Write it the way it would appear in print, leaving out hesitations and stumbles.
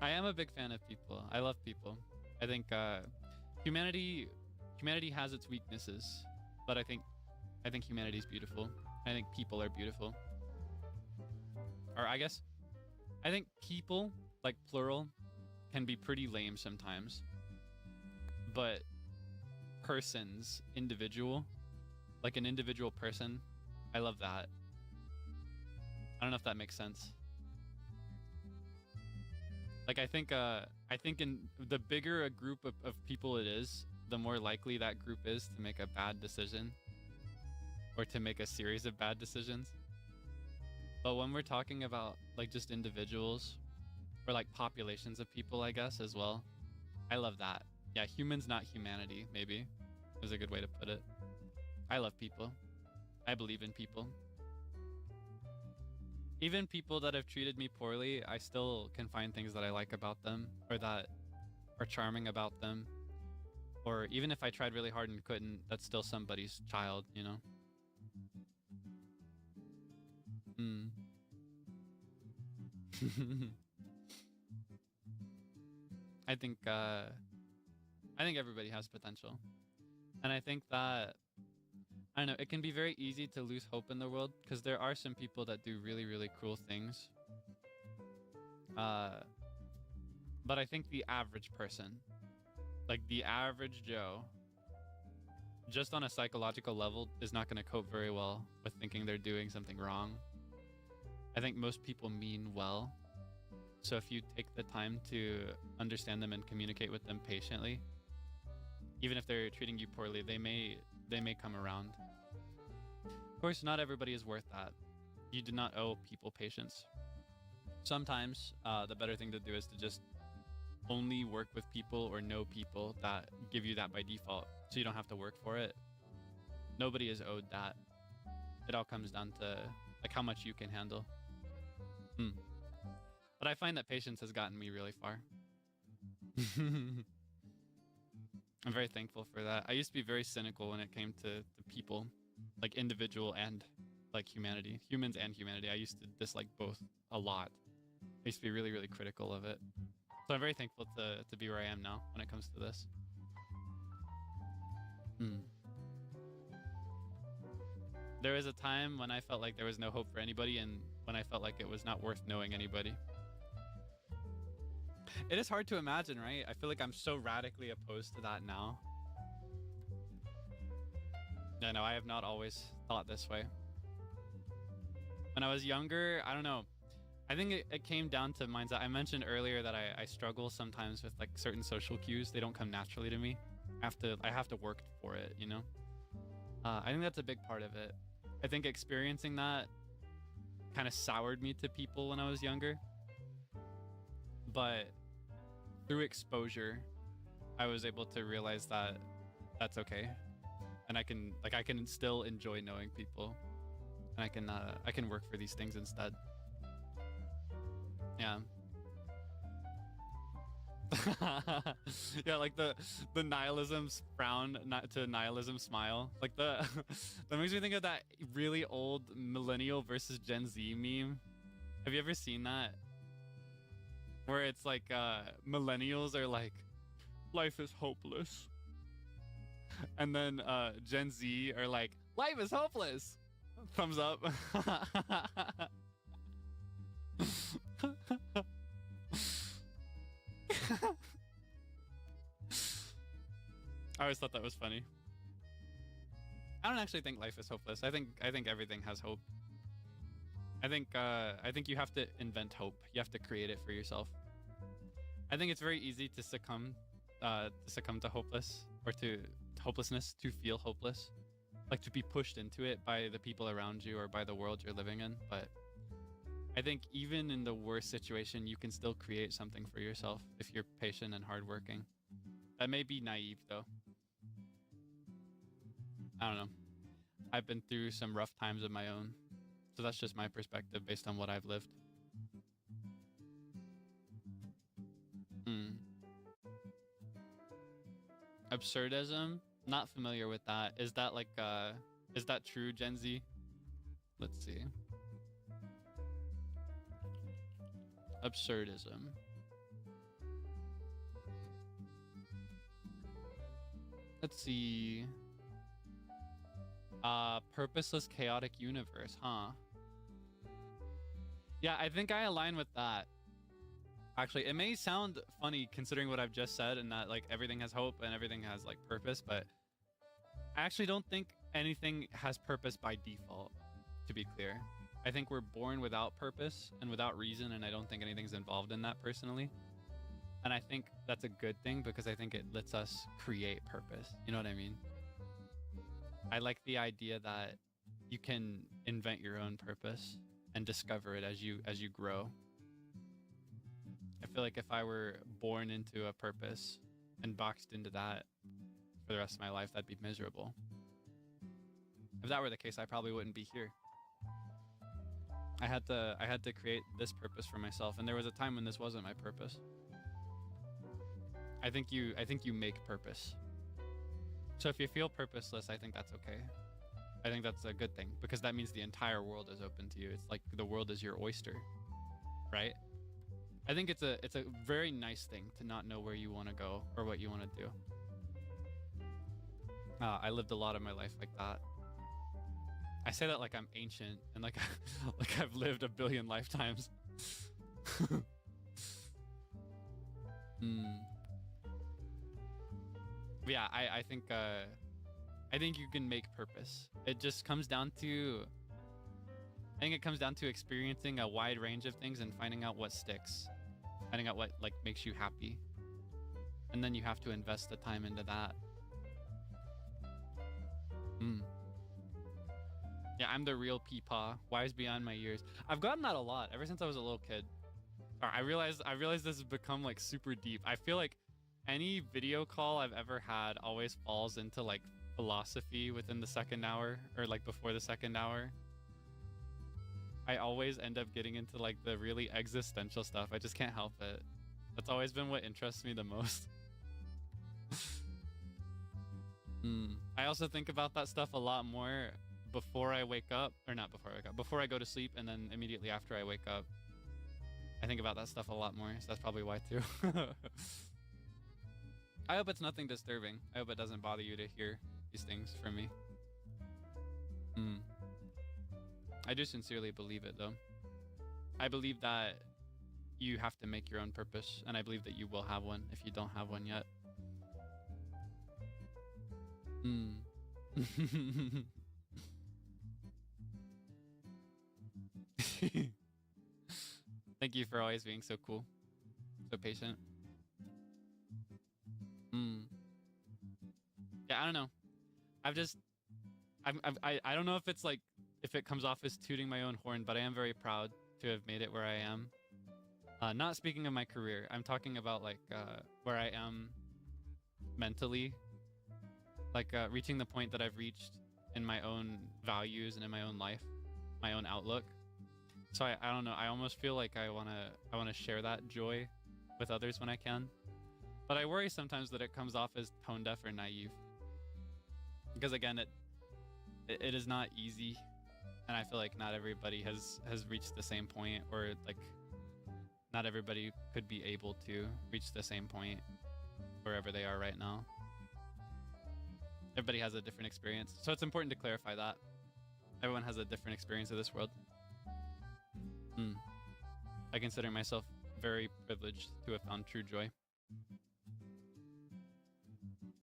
I am a big fan of people. I love people. I think humanity has its weaknesses, but I think humanity is beautiful. I think people are beautiful. Or I guess I think people, like plural, can be pretty lame sometimes. But persons, individual, like an individual person, I love that. I don't know if that makes sense. Like I think in the bigger a group of people it is, the more likely that group is to make a bad decision or to make a series of bad decisions. But when we're talking about like just individuals or like populations of people, I guess as well, I love that. Yeah, humans, not humanity, maybe is a good way to put it. I love people. I believe in people. Even people that have treated me poorly, I still can find things that I like about them or that are charming about them. Or even if I tried really hard and couldn't, that's still somebody's child, you know? I think everybody has potential. And I think that, I don't know, it can be very easy to lose hope in the world because there are some people that do really, really cruel things. But I think the average person, like the average Joe, just on a psychological level, is not going to cope very well with thinking they're doing something wrong. I think most people mean well. So if you take the time to understand them and communicate with them patiently, even if they're treating you poorly, they may come around. Of course, not everybody is worth that. You do not owe people patience. Sometimes the better thing to do is to just only work with people or know people that give you that by default, so you don't have to work for it. Nobody is owed that. It all comes down to like how much you can handle. But I find that patience has gotten me really far. I'm very thankful for that. I used to be very cynical when it came to people, like individual and like humanity, humans and humanity. I used to dislike both a lot. I used to be really, really critical of it. So I'm very thankful to be where I am now when it comes to this. There was a time when I felt like there was no hope for anybody and when I felt like it was not worth knowing anybody. It is hard to imagine, right? I feel like I'm so radically opposed to that now. Yeah, no, I have not always thought this way. When I was younger, I don't know. I think it came down to mindset. I mentioned earlier that I struggle sometimes with like certain social cues. They don't come naturally to me. I have to work for it, you know? I think that's a big part of it. I think experiencing that kind of soured me to people when I was younger. But through exposure, I was able to realize that that's okay. And I can still enjoy knowing people. And I can work for these things instead. Yeah. Yeah, like the nihilism frown to nihilism smile. Like that makes me think of that really old millennial versus Gen Z meme. Have you ever seen that? Where it's like millennials are like, life is hopeless. And then Gen Z are like, life is hopeless. Thumbs up. I always thought that was funny. I don't actually think life is hopeless. I think everything has hope. I think you have to invent hope. You have to create it for yourself. I think it's very easy to succumb to hopelessness, to feel hopeless, like to be pushed into it by the people around you or by the world you're living in. But I think even in the worst situation, you can still create something for yourself if you're patient and hardworking. That may be naive though. I don't know. I've been through some rough times of my own. So that's just my perspective based on what I've lived. Absurdism? Not familiar with that. Is that like, is that true, Gen Z? Let's see. Absurdism. Let's see. Purposeless chaotic universe, huh? Yeah, I think I align with that. Actually, it may sound funny considering what I've just said and that like everything has hope and everything has like purpose, but I actually don't think anything has purpose by default, to be clear. I think we're born without purpose and without reason, and I don't think anything's involved in that personally. And I think that's a good thing because I think it lets us create purpose. You know what I mean? I like the idea that you can invent your own purpose and discover it as you grow. I feel like if I were born into a purpose and boxed into that for the rest of my life, that'd be miserable. If that were the case, I probably wouldn't be here. I had to create this purpose for myself, and there was a time when this wasn't my purpose. I think you make purpose. So if you feel purposeless, I think that's okay. I think that's a good thing because that means the entire world is open to you. It's like the world is your oyster, right? I think it's a very nice thing to not know where you want to go or what you want to do. I lived a lot of my life like that. I say that like I'm ancient and like like I've lived a billion lifetimes. Yeah, I think you can make purpose. It just comes down to, I think it comes down to experiencing a wide range of things and finding out what sticks, finding out what like makes you happy, and then you have to invest the time into that. Yeah, I'm the real peepaw, wise beyond my years. I've gotten that a lot ever since I was a little kid. I realized this has become like super deep. I feel like any video call I've ever had always falls into like philosophy within the second hour or like before the second hour. I always end up getting into like the really existential stuff. I just can't help it. That's always been what interests me the most. I also think about that stuff a lot more before I wake up, or not before I wake up, before I go to sleep, and then immediately after I wake up. I think about that stuff a lot more, so that's probably why too. I hope it's nothing disturbing. I hope it doesn't bother you to hear these things from me. I do sincerely believe it though. I believe that you have to make your own purpose, and I believe that you will have one if you don't have one yet. Thank you for always being so cool, so patient. Yeah, I don't know. I don't know if it's like, if it comes off as tooting my own horn, but I am very proud to have made it where I am. Not speaking of my career, I'm talking about like where I am mentally, like reaching the point that I've reached in my own values and in my own life, my own outlook. So I don't know. I almost feel like I wanna share that joy with others when I can, but I worry sometimes that it comes off as tone deaf or naive. Because again, it is not easy, and I feel like not everybody has reached the same point, or like not everybody could be able to reach the same point wherever they are right now. Everybody has a different experience, so it's important to clarify that. Everyone has a different experience of this world. I consider myself very privileged to have found true joy.